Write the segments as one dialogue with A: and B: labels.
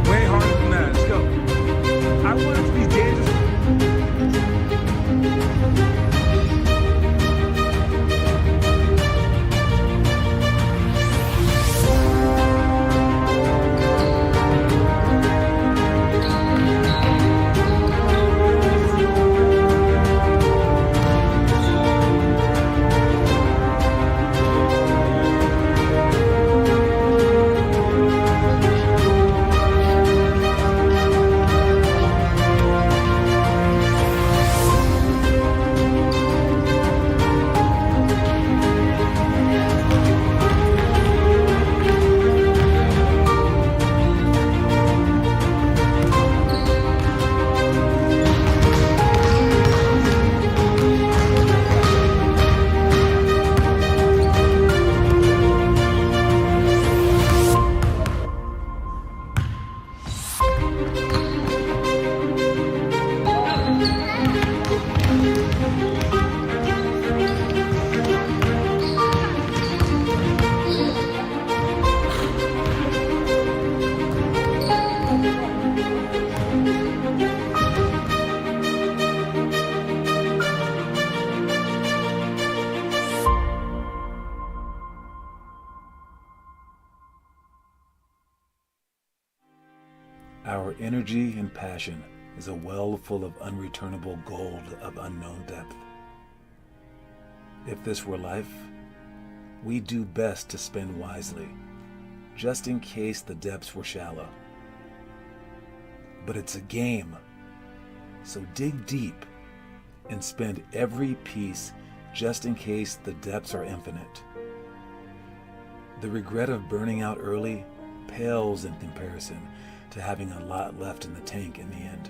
A: Way harder than that. Let's go. I want it to be dangerous.
B: Our energy and passion is a well full of unreturnable gold of unknown depth. If this were life, we do best to spend wisely, just in case the depths were shallow. But it's a game, so dig deep and spend every piece just in case the depths are infinite. The regret of burning out early pales in comparison to having a lot left in the tank in the end.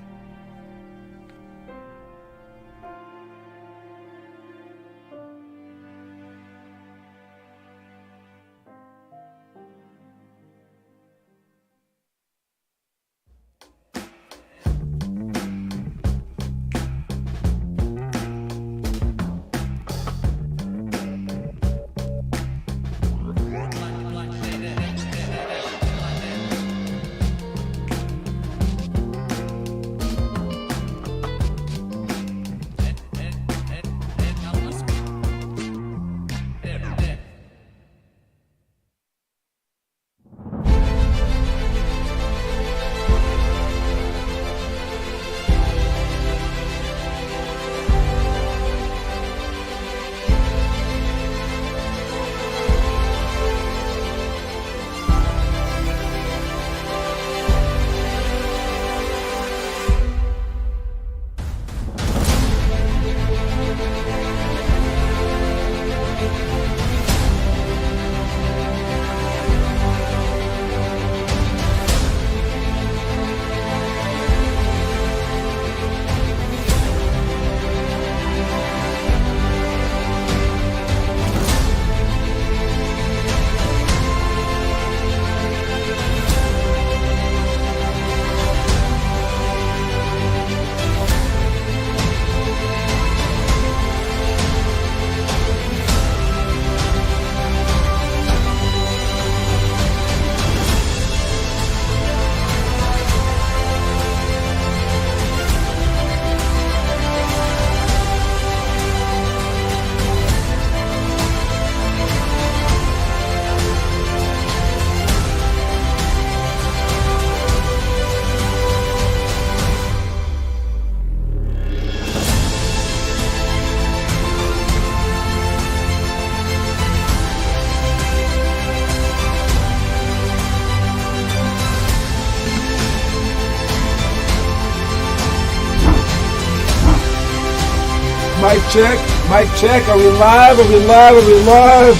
A: Mic check, are we live, are we live, are we live?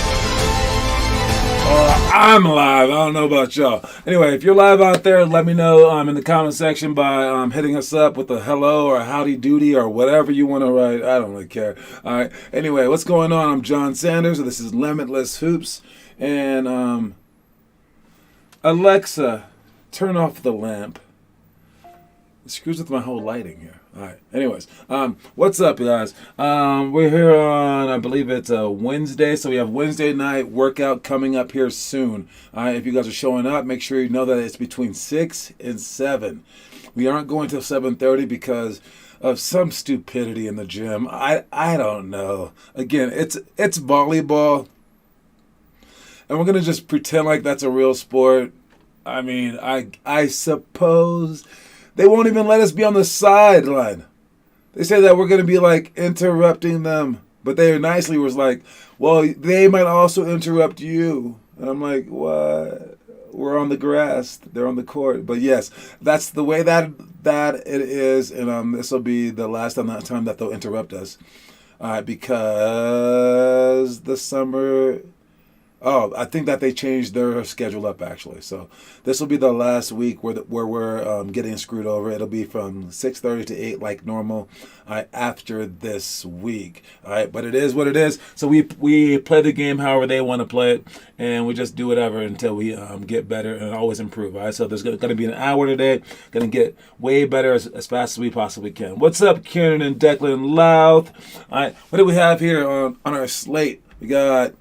B: I'm live. I don't know about y'all. Anyway, if you're live out there, let me know in the comment section by hitting us up with a hello or a howdy doody or whatever you want to write. I don't really care. All right. Anyway, what's going on? I'm John Sanders. This is Limitless Hoops. And Alexa, turn off the lamp. It screws with my whole lighting here. All right. Anyways, what's up, guys? We're here on, I believe it's a Wednesday, so we have Wednesday night workout coming up here soon. All right. If you guys are showing up, make sure you know that it's between 6 and 7. We aren't going till 7:30 because of some stupidity in the gym. I don't know. Again, it's volleyball, and we're gonna just pretend like that's a real sport. I mean, I suppose. They won't even let us be on the sideline. They say that we're going to be like interrupting them. But they nicely was like, well, they might also interrupt you. And I'm like, what? We're on the grass. They're on the court. But yes, that's the way that it is. And this will be the last time that they'll interrupt us. Because the summer... Oh, I think that they changed their schedule up, actually. So this will be the last week where we're getting screwed over. It'll be from 6:30 to 8 like normal after this week. All right, but it is what it is. So we play the game however they want to play it, and we just do whatever until we get better and always improve. All right, so there's going to be an hour today. Going to get way better as fast as we possibly can. What's up, Kieran and Declan Louth? All right, what do we have here on our slate? We got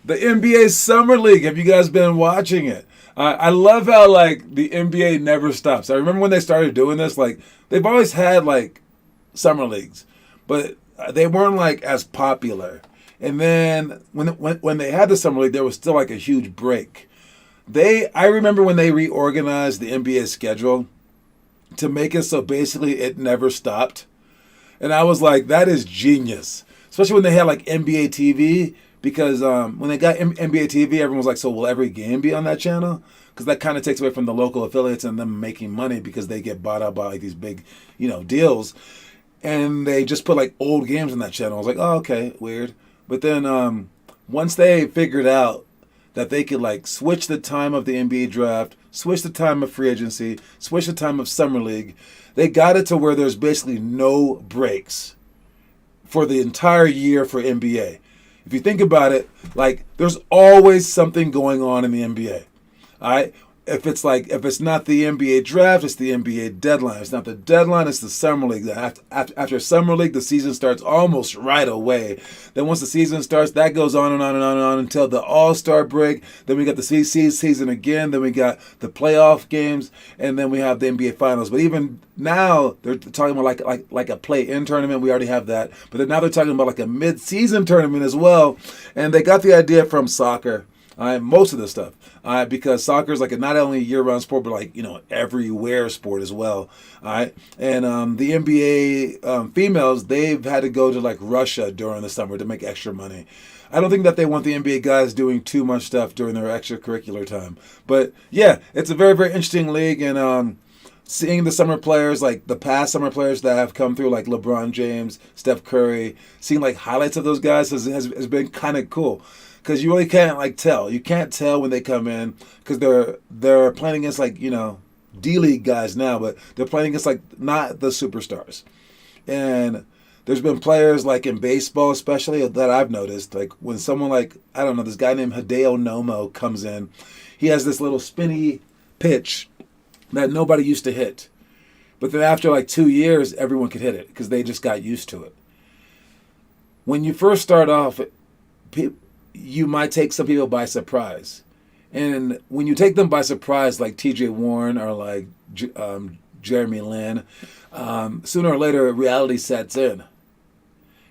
B: the NBA Summer League. Have you guys been watching it? I love how, like, the NBA never stops. I remember when they started doing this, like, they've always had, like, summer leagues, but they weren't, like, as popular. And then when they had the summer league, there was still, like, a huge break. I remember when they reorganized the NBA schedule to make it so basically it never stopped. And I was like, that is genius. Especially when they had, like, NBA TV. Because when they got NBA TV, everyone was like, so will every game be on that channel? Because that kind of takes away from the local affiliates and them making money because they get bought out by like these big, deals. And they just put like old games on that channel. I was like, oh, okay, weird. But then once they figured out that they could like switch the time of the NBA draft, switch the time of free agency, switch the time of summer league, they got it to where there's basically no breaks for the entire year for NBA. If you think about it, like there's always something going on in the NBA. All right? If it's not the NBA draft, it's the NBA deadline. It's not the deadline, it's the summer league. After summer league, the season starts almost right away. Then once the season starts, that goes on and on and on and on until the All-Star break. Then we got the season again. Then we got the playoff games, and then we have the NBA Finals. But even now, they're talking about like a play-in tournament. We already have that. But then now they're talking about like a mid-season tournament as well. And they got the idea from soccer. Most of this stuff, because soccer is like a not only year-round sport, but like everywhere sport as well. All right, and the NBA females, they've had to go to like Russia during the summer to make extra money. I don't think that they want the NBA guys doing too much stuff during their extracurricular time. But yeah, it's a very, very interesting league, and seeing the summer players, like the past summer players that have come through, like LeBron James, Steph Curry, seeing like highlights of those guys has been kind of cool. Because you really can't like tell. You can't tell when they come in because they're playing against like D-League guys now, but they're playing against like not the superstars. And there's been players like in baseball especially that I've noticed, like when someone like, I don't know, this guy named Hideo Nomo comes in, he has this little spinny pitch that nobody used to hit. But then after like 2 years, everyone could hit it because they just got used to it. When you first start off, you might take some people by surprise. And when you take them by surprise, like TJ Warren or like Jeremy Lin, sooner or later reality sets in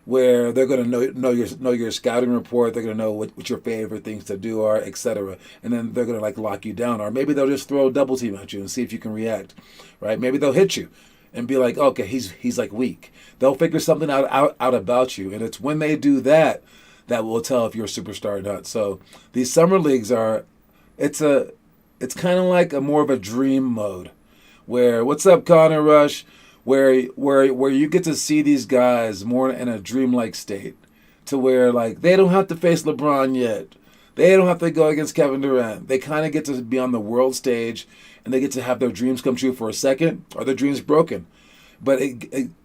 B: where they're going to know your scouting report, they're going to know what your favorite things to do are, etc. And then they're going to like lock you down. Or maybe they'll just throw a double team at you and see if you can react. Right? Maybe they'll hit you and be like, okay, he's like weak. They'll figure something out about you. And it's when they do that will tell if you're a superstar or not. So these summer leagues it's kind of like a more of a dream mode where, what's up, Connor Rush, where you get to see these guys more in a dreamlike state to where like they don't have to face LeBron yet. They don't have to go against Kevin Durant. They kind of get to be on the world stage, and they get to have their dreams come true for a second, or their dreams broken. But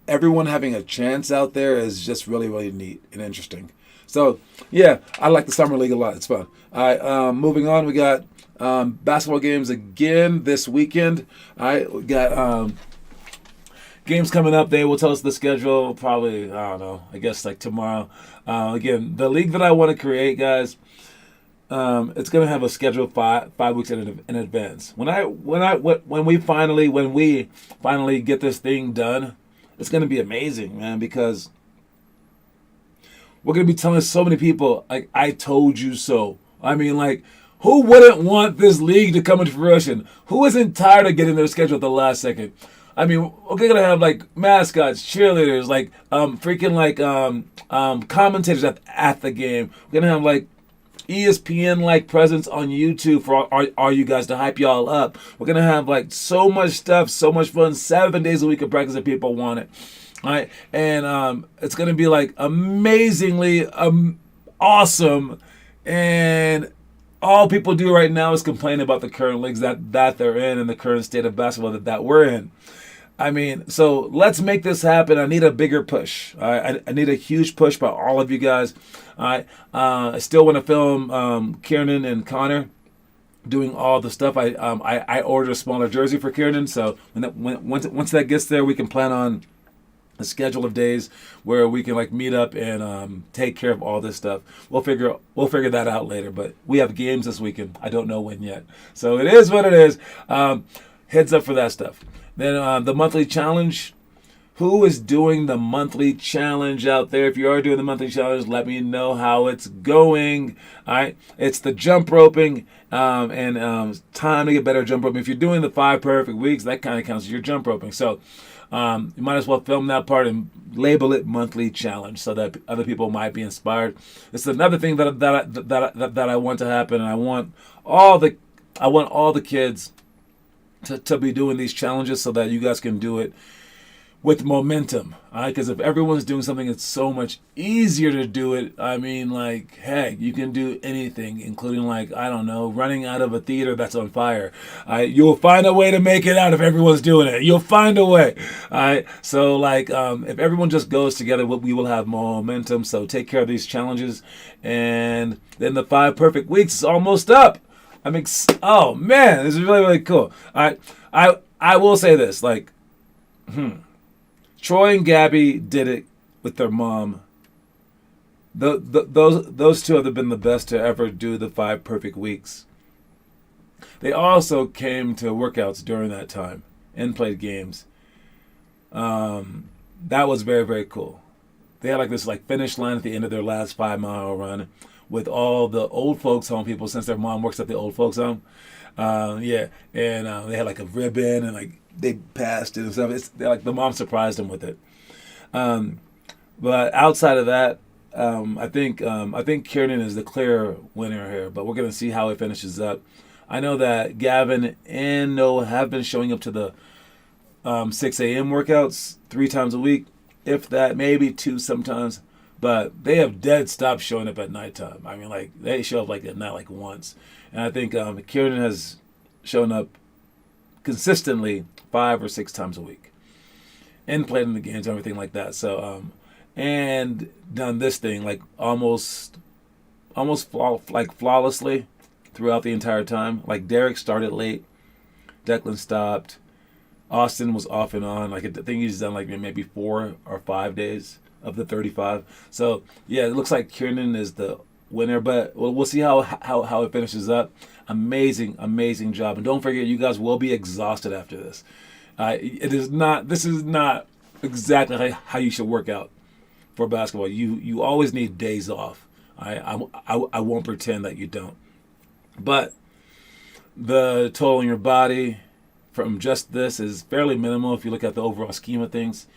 B: everyone having a chance out there is just really, really neat and interesting. So, yeah, I like the Summer League a lot. It's fun. All right, moving on, we got basketball games again this weekend. All right, we got games coming up. They will tell us the schedule probably, I don't know, I guess like tomorrow. Again, the league that I want to create, guys, it's going to have a schedule 5 weeks in advance. When we finally get this thing done, it's going to be amazing, man, because we're going to be telling so many people, like, I told you so. I mean, like, who wouldn't want this league to come into fruition? Who isn't tired of getting their schedule at the last second? I mean, we're going to have, like, mascots, cheerleaders, like, commentators at the game. We're going to have, like, ESPN-like presence on YouTube for all you guys to hype y'all up. We're going to have, like, so much stuff, so much fun, 7 days a week of practice if people want it. All right, and it's going to be, like, amazingly awesome, and all people do right now is complain about the current leagues that they're in and the current state of basketball that we're in. I mean, so let's make this happen. I need a bigger push. All right? I need a huge push by all of you guys. All right? I still want to film Kieran and Connor doing all the stuff. I ordered a smaller jersey for Kieran, so once that gets there, we can plan on a schedule of days where we can like meet up and take care of all this stuff. We'll figure that out later. But we have games this weekend. I don't know when yet, so it is what it is. Heads up for that stuff. Then the monthly challenge. Who is doing the monthly challenge out there? If you are doing the monthly challenge, let me know how it's going. All right, it's the jump roping, and time to get better at jump roping. If you're doing the 5 perfect weeks, that kind of counts as your jump roping. So you might as well film that part and label it monthly challenge so that other people might be inspired. It's another thing that I want to happen, and I want all the kids to be doing these challenges so that you guys can do it with momentum, all right? Because if everyone's doing something, it's so much easier to do it. I mean, like, heck, you can do anything, including, like, I don't know, running out of a theater that's on fire. All right? You'll find a way to make it out if everyone's doing it. You'll find a way. All right? So, like, if everyone just goes together, we will have momentum. So take care of these challenges. And then the 5 perfect weeks is almost up. Oh, man, this is really, really cool. All right? I will say this, like, Troy and Gabby did it with their mom. Those two have been the best to ever do the 5 perfect weeks. They also came to workouts during that time and played games. That was very, very cool. They had like this like finish line at the end of their last 5-mile run with all the old folks home people, since their mom works at the old folks home. They had like a ribbon and like they passed it and stuff. Like the mom surprised them with it. But outside of that, I think Kieran is the clear winner here. But we're gonna see how it finishes up. I know that Gavin and Noah have been showing up to the 6 a.m. workouts 3 times a week, if that, maybe 2 sometimes. But they have dead stopped showing up at nighttime. I mean, like they show up like at night like once. And I think Kieran has shown up consistently 5 or 6 times a week and played in the games and everything like that. So and done this thing like almost flawlessly throughout the entire time. Like Derek started late, Declan stopped, Austin was off and on. Like I think he's done like maybe 4 or 5 days of the 35. So yeah, it looks like Kieran is the winner, but we'll see how it finishes up. Amazing job. And don't forget, you guys will be exhausted after this. This is not exactly how you should work out for basketball. You always need days off. I won't pretend that you don't. But the toll on your body from just this is fairly minimal if you look at the overall scheme of things.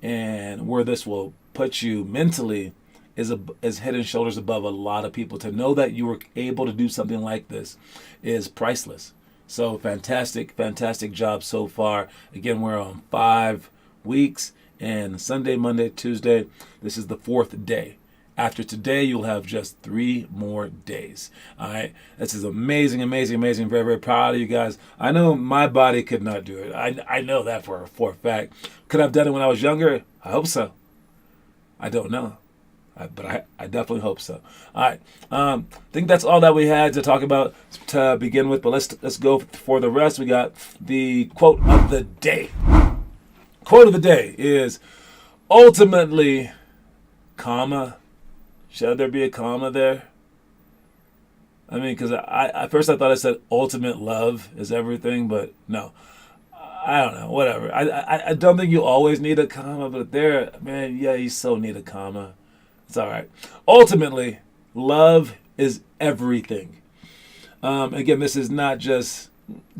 B: And where this will put you mentally is head and shoulders above a lot of people. To know that you were able to do something like this is priceless. So fantastic job so far. Again, we're on 5 weeks, and Sunday, Monday, Tuesday, this is the 4th day After today, you'll have just 3 more days. All right. This is amazing, amazing, amazing. Very, very proud of you guys. I know my body could not do it. I know that for a fact. Could I have done it when I was younger? I hope so. I don't know. But I definitely hope so. All right. I think that's all that we had to talk about to begin with. But let's go for the rest. We got the quote of the day. Quote of the day is, ultimately, comma. Should there be a comma there? I mean, because at first I thought I said ultimate love is everything, but no. I don't know. Whatever. I don't think you always need a comma, but there, man, yeah, you so need a comma. It's all right. Ultimately, love is everything. Again, this is not just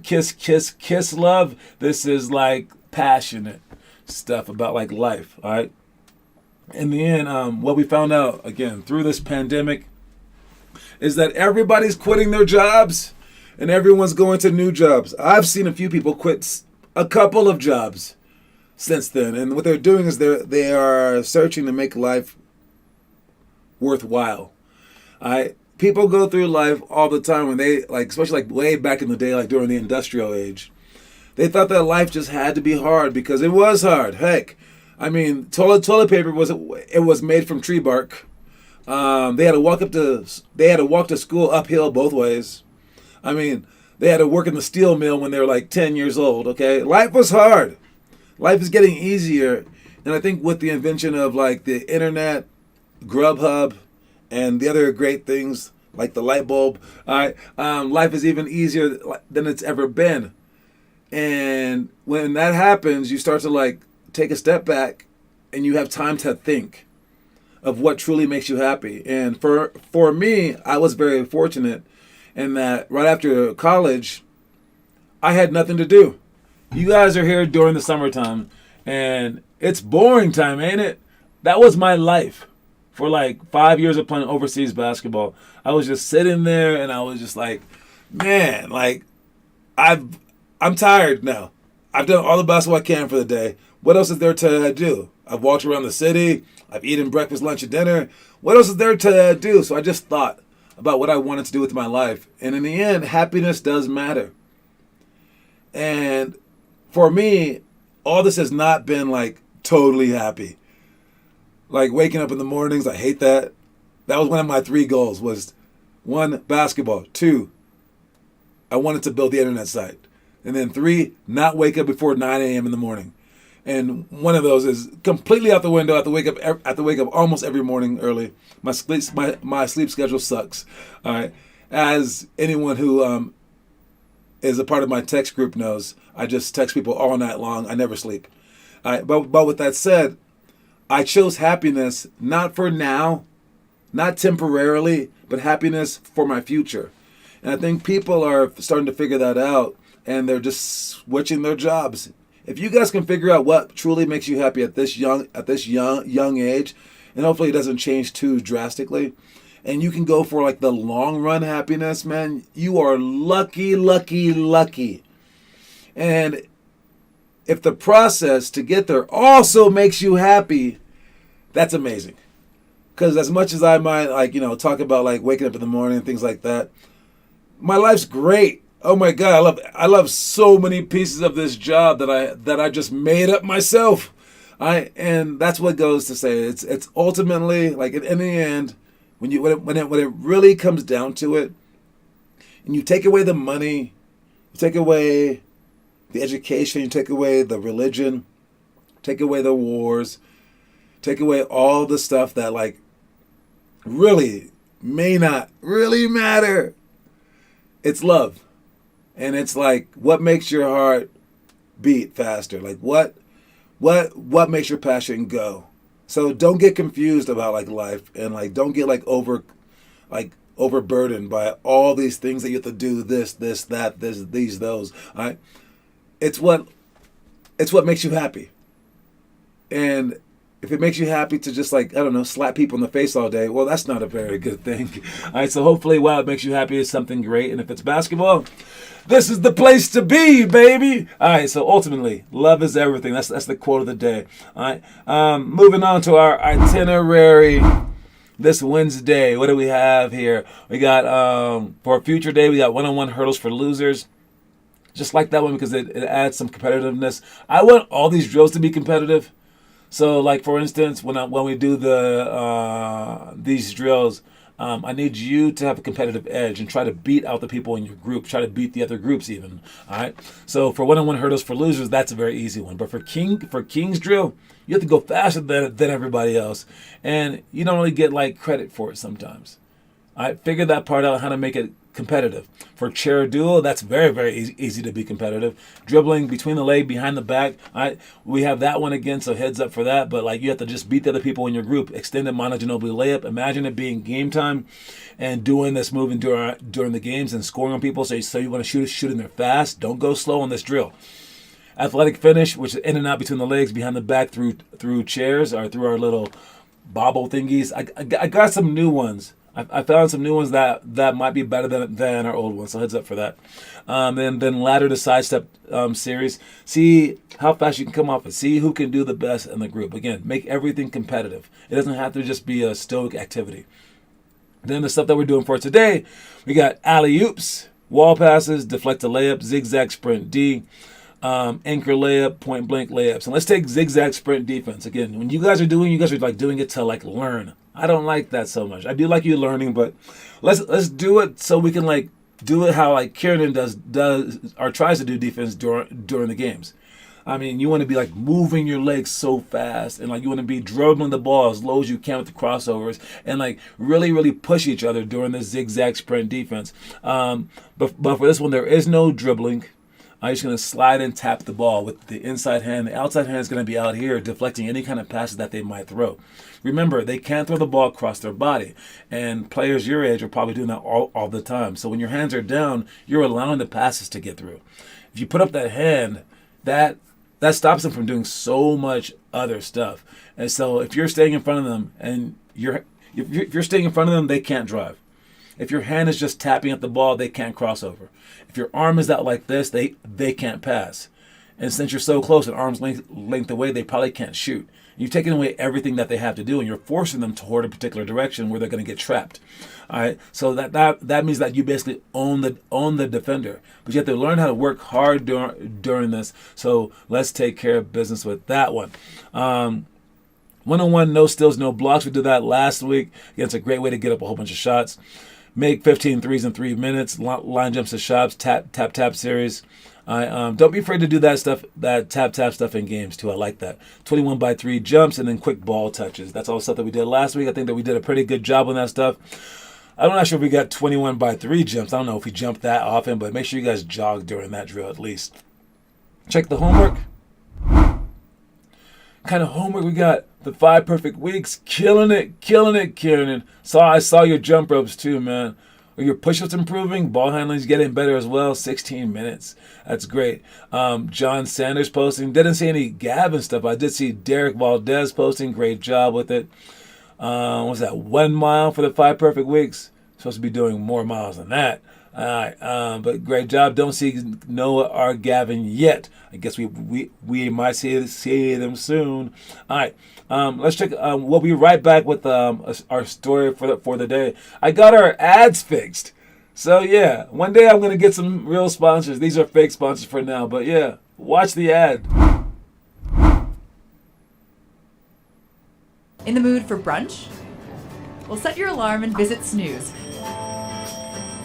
B: kiss, kiss, kiss love. This is like passionate stuff about like life. All right. In the end, what we found out again through this pandemic is that everybody's quitting their jobs and everyone's going to new jobs. I've seen a few people quit a couple of jobs since then, and what they're doing is they are searching to make life worthwhile. People go through life all the time when they especially way back in the day, like during the industrial age, they thought that life just had to be hard because it was hard. Heck, I mean, toilet paper was made from tree bark. They had to walk to school uphill both ways. I mean, they had to work in the steel mill when they were like 10 years old. Okay, life was hard. Life is getting easier, and I think with the invention of like the internet, Grubhub, and the other great things like the light bulb, life is even easier than it's ever been. And when that happens, you start to like take a step back, and you have time to think of what truly makes you happy. And for me, I was very fortunate in that right after college, I had nothing to do. You guys are here during the summertime, and it's boring time, ain't it? That was my life. For like 5 years of playing overseas basketball, I was just sitting there and I was just like, man, like I'm tired now. I've done all the basketball I can for the day. What else is there to do? I've walked around the city. I've eaten breakfast, lunch, and dinner. What else is there to do? So I just thought about what I wanted to do with my life. And in the end, happiness does matter. And for me, all this has not been like totally happy. Like waking up in the mornings, I hate that. That was one of my 3 goals was 1, basketball. 2, I wanted to build the internet site. And then 3, not wake up before 9 a.m. in the morning. And one of those is completely out the window. I have to wake up almost every morning early. My sleep schedule sucks. All right. As anyone who is a part of my text group knows, I just text people all night long. I never sleep. All right. But with that said, I chose happiness not for now, not temporarily, but happiness for my future. And I think people are starting to figure that out, and they're just switching their jobs. If you guys can figure out what truly makes you happy at this young age, and hopefully it doesn't change too drastically, and you can go for like the long run happiness, man, you are lucky, lucky, lucky. And if the process to get there also makes you happy, that's amazing. Because as much as I might talk about like waking up in the morning and things like that, my life's great. Oh my God, I love so many pieces of this job that I just made up myself. And that's what goes to say it's ultimately like in the end when it really comes down to it, and you take away the money, you take away the education, you take away the religion, take away the wars, take away all the stuff that like really may not really matter. It's love. And it's like what makes your heart beat faster? Like what makes your passion go? So don't get confused about like life, and like don't get like overburdened by all these things that you have to do, this, that, these, those. All right. It's what makes you happy. And if it makes you happy to just like, I don't know, slap people in the face all day, well, that's not a very good thing. All right, so hopefully while it makes you happy is something great. And if it's basketball, this is the place to be, baby. All right, so ultimately, love is everything. That's the quote of the day. All right, moving on to our itinerary this Wednesday, what do we have here? We got, for a future day, we got one-on-one hurdles for losers. Just like that one because it adds some competitiveness. I want all these drills to be competitive. So, like for instance, when we do these drills, I need you to have a competitive edge and try to beat out the people in your group. Try to beat the other groups even. All right. So for one-on-one hurdles for losers, that's a very easy one. But for King's drill, you have to go faster than everybody else, and you don't really get like credit for it sometimes. I figured that part out, how to make it competitive. For chair duo, that's very, very easy to be competitive. Dribbling between the leg, behind the back, we have that one again, so heads up for that. But like you have to just beat the other people in your group. Extended monoginobly layup. Imagine it being game time and doing this move during the games and scoring on people. So you want to shoot in there fast. Don't go slow on this drill. Athletic finish, which is in and out between the legs, behind the back through chairs or through our little bobble thingies. I got some new ones. I found some new ones that might be better than our old ones, so heads up for that. Then ladder to sidestep series. See how fast you can come off it. See who can do the best in the group. Again, make everything competitive. It doesn't have to just be a stoic activity. Then the stuff that we're doing for today, we got alley-oops, wall passes, deflect a layup, zigzag sprint D, anchor layup, point blank layups. And let's take zigzag sprint defense. Again, when you guys are like doing it to like learn. I don't like that so much. I do like you learning, but let's do it so we can like do it how like Kieran does or tries to do defense during the games. I mean, you want to be like moving your legs so fast, and like you want to be dribbling the ball as low as you can with the crossovers, and like really, really push each other during the zigzag sprint defense. But for this one, there is no dribbling. I'm just going to slide and tap the ball with the inside hand. The outside hand is going to be out here deflecting any kind of passes that they might throw. Remember, they can't throw the ball across their body, and players your age are probably doing that all the time. So when your hands are down, you're allowing the passes to get through. If you put up that hand, that stops them from doing so much other stuff. And so if you're staying in front of them and if you're staying in front of them, they can't drive. If your hand is just tapping at the ball, they can't cross over. If your arm is out like this, they can't pass. And since you're so close, an arm's length away, they probably can't shoot. You've taken away everything that they have to do, and you're forcing them toward a particular direction where they're going to get trapped. All right, so that means that you basically own the defender, but you have to learn how to work hard during this. So let's take care of business with that one. One-on-one, no steals, no blocks. We did that last week. Again, it's a great way to get up a whole bunch of shots. Make 15 threes in 3 minutes. Line jumps to shots. Tap series. Don't be afraid to do that stuff, that tap stuff in games too. I like that. 21 by 3 jumps and then quick ball touches. That's all the stuff that we did last week. I think that we did a pretty good job on that stuff. I'm not sure if we got 21 by 3 jumps. I don't know if we jumped that often, but make sure you guys jog during that drill at least. Check the homework. Kind of homework we got. The 5 perfect weeks. Killing it, Kieran. I saw your jump ropes too, man. Your push-ups improving, ball handling's getting better as well. 16 minutes. That's great. John Sanders posting. Didn't see any Gavin stuff. I did see Derek Valdez posting. Great job with it. What was that? 1 mile for the 5 perfect weeks. Supposed to be doing more miles than that. All right, but great job. Don't see Noah or Gavin yet. I guess we might see them soon. All right, let's check. We'll be right back with our story for the day. I got our ads fixed, so yeah. One day I'm gonna get some real sponsors. These are fake sponsors for now, but yeah, watch the ad.
C: In the mood for brunch? Well, set your alarm and visit Snooze.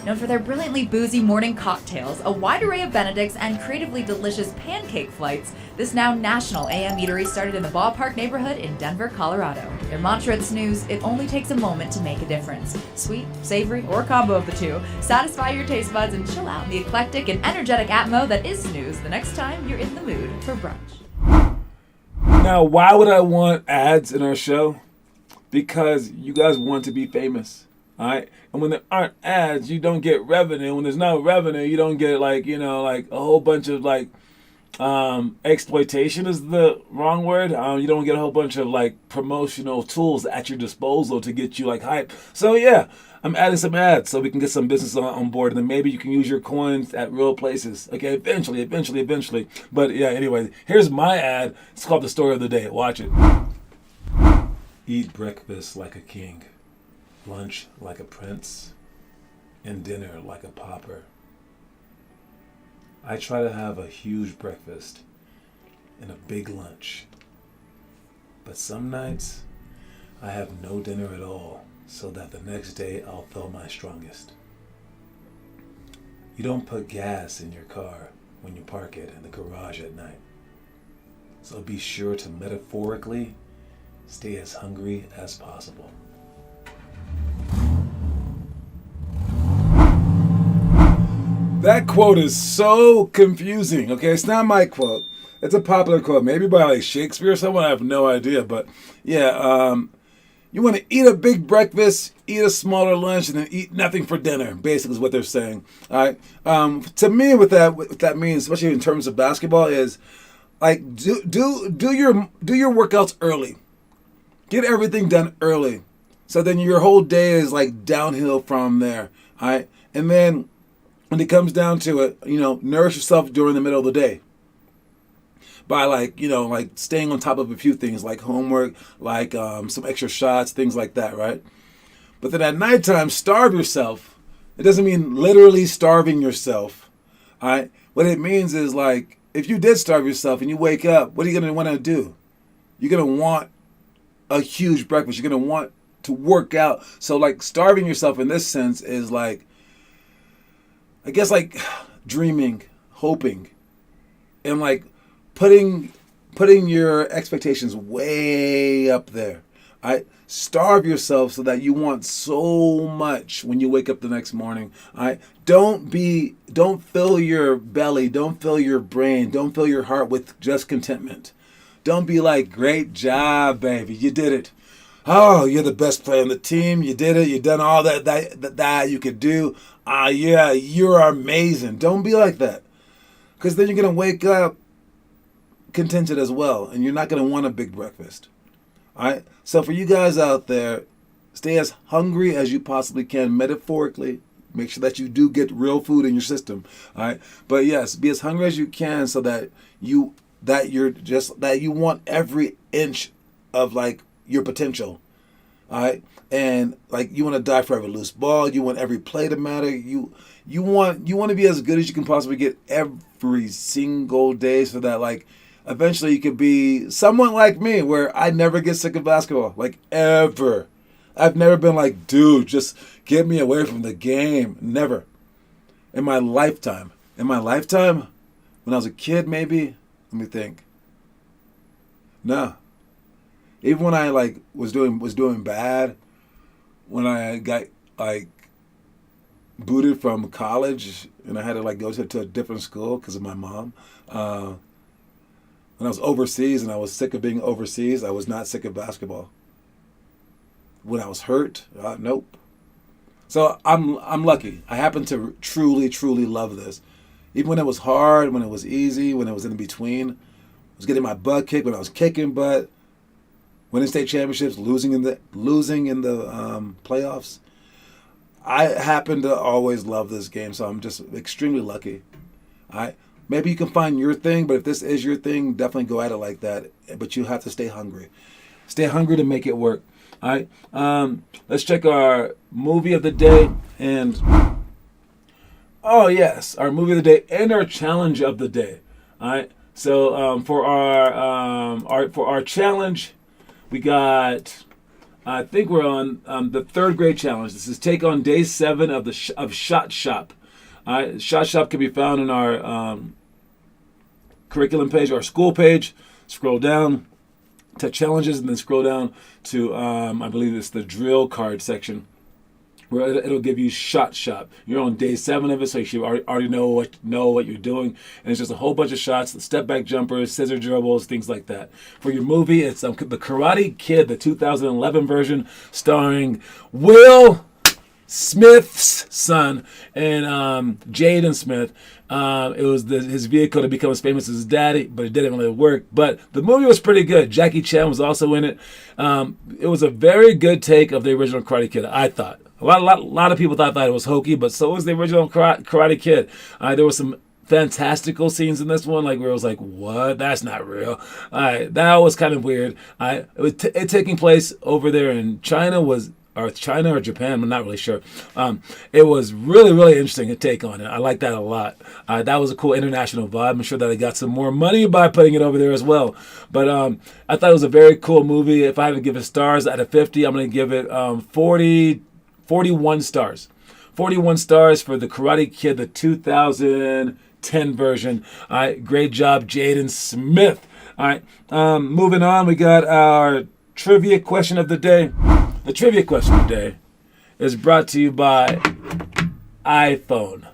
C: Known for their brilliantly boozy morning cocktails, a wide array of Benedicts, and creatively delicious pancake flights, this now national AM eatery started in the Ballpark neighborhood in Denver, Colorado. Their mantra at Snooze, it only takes a moment to make a difference. Sweet, savory, or a combo of the two, satisfy your taste buds and chill out in the eclectic and energetic atmo that is Snooze the next time you're in the mood for brunch.
B: Now, why would I want ads in our show? Because you guys want to be famous. All right, and when there aren't ads, you don't get revenue. When there's no revenue, you don't get like a whole bunch of exploitation is the wrong word. You don't get a whole bunch of like promotional tools at your disposal to get you like hype. So yeah, I'm adding some ads so we can get some business on board, and then maybe you can use your coins at real places. Okay, eventually. But yeah, anyway, here's my ad. It's called The Story of the Day. Watch it. Eat breakfast like a king. lunch like a prince, and dinner like a pauper. I try to have a huge breakfast and a big lunch. But some nights, I have no dinner at all, so that the next day I'll feel my strongest. You don't put gas in your car when you park it in the garage at night. So be sure to metaphorically stay as hungry as possible. That quote is so confusing, okay? It's not my quote. It's a popular quote, maybe by like Shakespeare or someone, I have no idea. But yeah, you want to eat a big breakfast, eat a smaller lunch, and then eat nothing for dinner, basically is what they're saying. All right. To me, what that means, especially in terms of basketball, is like do your workouts early. Get everything done early. So then your whole day is like downhill from there. All right. And then when it comes down to it, nourish yourself during the middle of the day by like staying on top of a few things like homework, like some extra shots, things like that, right? But then at nighttime, starve yourself. It doesn't mean literally starving yourself, all right? What it means is like if you did starve yourself and you wake up, what are you going to want to do? You're going to want a huge breakfast. You're going to want to work out. So like starving yourself in this sense is like, I guess like dreaming, hoping, and like putting your expectations way up there. All right? Starve yourself so that you want so much when you wake up the next morning. All right? Don't fill your belly, don't fill your brain, don't fill your heart with just contentment. Don't be like, great job, baby, you did it. Oh, you're the best player on the team. You did it. You've done all that you could do. Yeah, you're amazing. Don't be like that. Because then you're going to wake up contented as well. And you're not going to want a big breakfast. All right? So for you guys out there, stay as hungry as you possibly can, metaphorically. Make sure that you do get real food in your system. All right? But yes, be as hungry as you can so that you want every inch of like your potential. All right? And like you want to die for every loose ball, you want every play to matter. You want to be as good as you can possibly get every single day so that like eventually you could be someone like me where I never get sick of basketball, like ever. I've never been like, dude, just get me away from the game. Never. In my lifetime, when I was a kid maybe, let me think. No. Even when I like was doing bad, when I got like booted from college and I had to like go to a different school because of my mom. When I was overseas and I was sick of being overseas, I was not sick of basketball. When I was hurt, nope. So I'm lucky. I happen to truly, truly love this. Even when it was hard, when it was easy, when it was in between, I was getting my butt kicked when I was kicking butt. Winning state championships, losing in the playoffs. I happen to always love this game, so I'm just extremely lucky. All right, maybe you can find your thing, but if this is your thing, definitely go at it like that. But you have to stay hungry. Stay hungry to make it work. All right, let's check our movie of the day and oh yes, our movie of the day and our challenge of the day. All right, so for our challenge. We got, I think we're on the third grade challenge. This is take on day 7 of Shot Shop. All right, Shot Shop can be found in our curriculum page, our school page. Scroll down to challenges and then scroll down to, I believe it's the drill card section, where it'll give you Shot Shop. You're on day 7 of it, so you should already know what you're doing. And it's just a whole bunch of shots, step back jumpers, scissor dribbles, things like that. For your movie, it's the Karate Kid, the 2011 version, starring Will Smith's son and Jaden Smith. It was his vehicle to become as famous as his daddy, but it didn't really work. But the movie was pretty good. Jackie Chan was also in it. It was a very good take of the original Karate Kid, I thought. A lot of people thought it was hokey, but so was the original Karate Kid. There were some fantastical scenes in this one, like where it was like, what? That's not real. That was kind of weird. It taking place over there in China was or China or Japan, I'm not really sure. It was really, really interesting to take on it. I like that a lot. That was a cool international vibe. I'm sure that I got some more money by putting it over there as well. But I thought it was a very cool movie. If I had to give it stars out of 50, I'm going to give it 41 stars. 41 stars for The Karate Kid, the 2010 version. All right, great job, Jaden Smith. All right, moving on, we got our trivia question of the day. The trivia question of the day is brought to you by iPhone.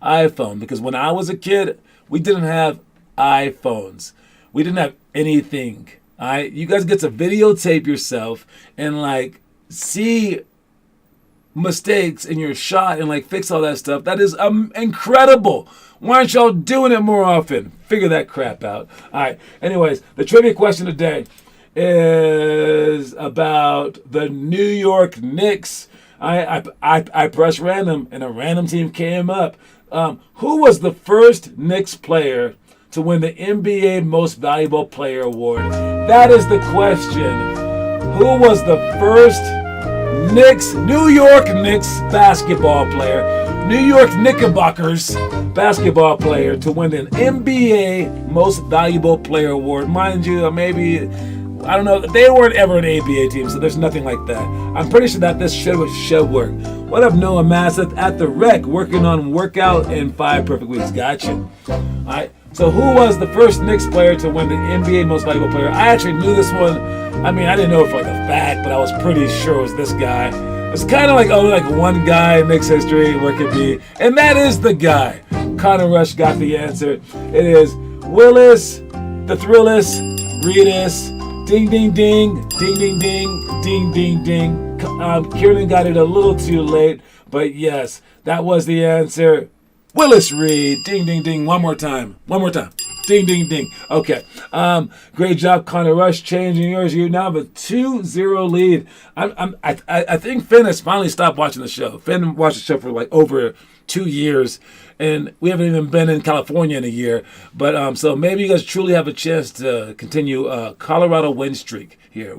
B: iPhone, because when I was a kid, we didn't have iPhones. We didn't have anything. All right, you guys get to videotape yourself and like see mistakes in your shot and like fix all that stuff. That is incredible. Why aren't y'all doing it more often? Figure that crap out. All right. Anyways, the trivia question today is about the New York Knicks. I pressed random and a random team came up. Who was the first Knicks player to win the NBA Most Valuable Player Award? That is the question. Who was the first New York Knicks basketball player, New York Knickerbockers basketball player to win an NBA Most Valuable Player Award? Mind you, maybe, I don't know, they weren't ever an ABA team, so there's nothing like that. I'm pretty sure that this should work. What up, Noah Masseth at the Rec, working on workout in 5 perfect weeks. Gotcha. All right. So who was the first Knicks player to win the NBA Most Valuable Player? I actually knew this one. I mean, I didn't know it for like a fact, but I was pretty sure it was this guy. It's kind of like, like one guy in Knicks history, where it could be. And that is the guy. Connor Rush got the answer. It is Willis, the Thrillist, Reedus, ding, ding, ding, ding, ding, ding, ding, ding, ding. Kieran got it a little too late, but yes, that was the answer. Willis Reed, ding, ding, ding, one more time, ding, ding, ding. Okay, great job, Connor Rush, changing yours. You now have a 2-0 lead. I think Finn has finally stopped watching the show. Finn watched the show for like over 2 years, and we haven't even been in California in a year. But so maybe you guys truly have a chance to continue Colorado win streak here.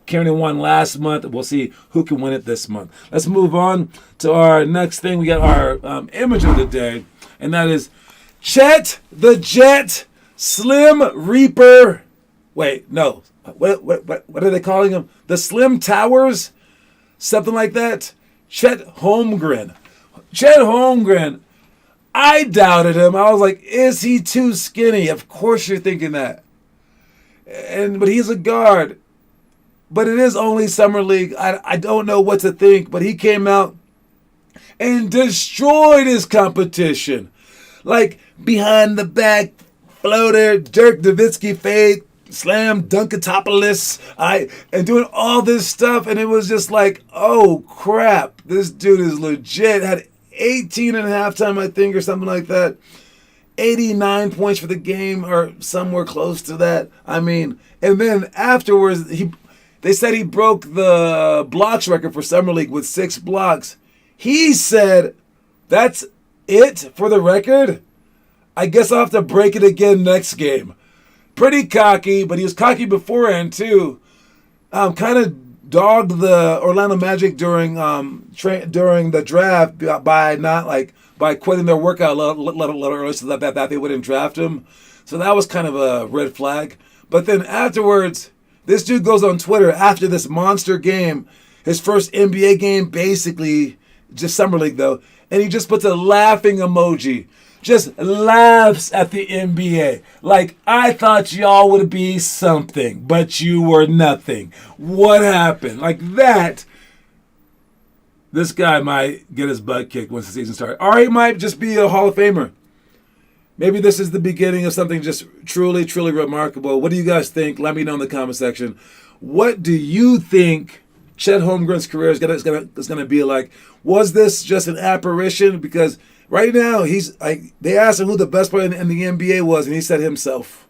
B: Kieran won last month. We'll see who can win it this month. Let's move on to our next thing. We got our image of the day, and that is Chet the Jet Slim Reaper. Wait, no. What are they calling him? The Slim Towers? Something like that? Chet Holmgren. Chet Holmgren. I doubted him. I was like, is he too skinny? Of course you're thinking that. But he's a guard. But it is only Summer League. I don't know what to think. But he came out and destroyed his competition. Like behind the back floater, Dirk Nowitzki fade, slam Dunkatopoulos, and doing all this stuff. And it was just like, oh crap, this dude is legit. Had 18 and a half time, I think, or something like that. 89 points for the game, or somewhere close to that. I mean, and then afterwards, they said he broke the blocks record for Summer League with 6 blocks. He said, that's it for the record? I guess I'll have to break it again next game. Pretty cocky, but he was cocky beforehand too. Kind of dogged the Orlando Magic during the draft by quitting their workout a little early so that they wouldn't draft him. So that was kind of a red flag. But then afterwards, this dude goes on Twitter after this monster game, his first NBA game, basically, just Summer League though, and he just puts a laughing emoji. Just laughs at the NBA. Like, I thought y'all would be something, but you were nothing. What happened? Like that. This guy might get his butt kicked once the season starts. Or he might just be a Hall of Famer. Maybe this is the beginning of something just truly, truly remarkable. What do you guys think? Let me know in the comment section. What do you think Chet Holmgren's career is gonna be like? Was this just an apparition? Because right now, they asked him who the best player in the NBA was, and he said himself.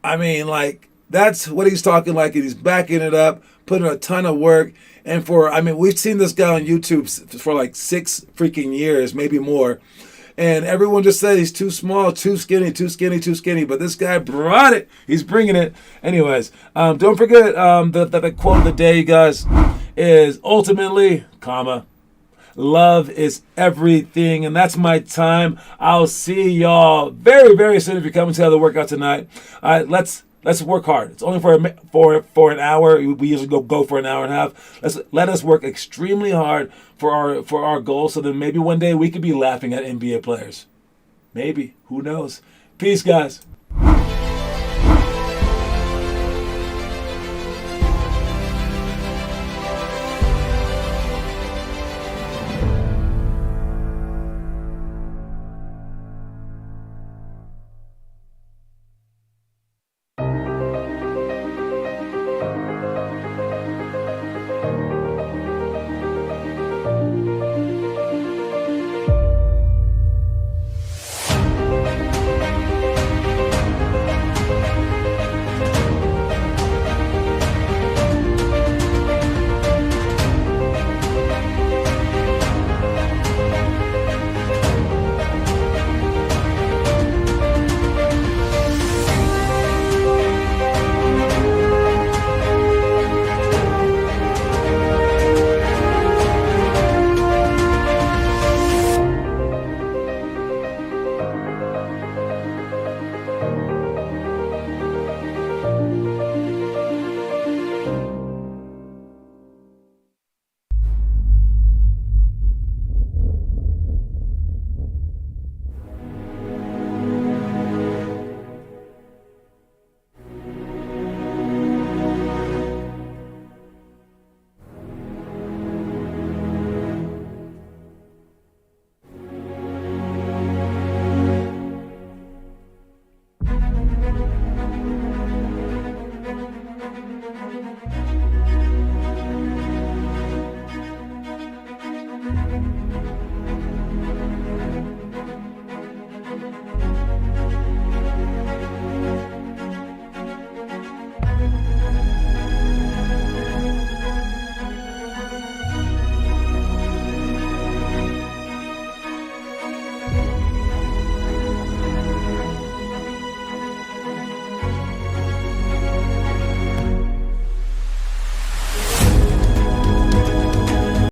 B: I mean, like, that's what he's talking like, and he's backing it up, putting a ton of work. And we've seen this guy on YouTube for like 6 freaking years, maybe more. And everyone just said he's too small, too skinny, too skinny, too skinny. But this guy brought it. He's bringing it. Anyways, don't forget the quote of the day, you guys. is ultimately, love is everything. And that's my time. I'll see y'all very, very soon if you're coming to the workout tonight. All right, let's work hard. It's only for an hour. We usually go for an hour and a half. Let us work extremely hard for our goals, so that maybe one day we could be laughing at NBA players. Maybe. Who knows? Peace, guys.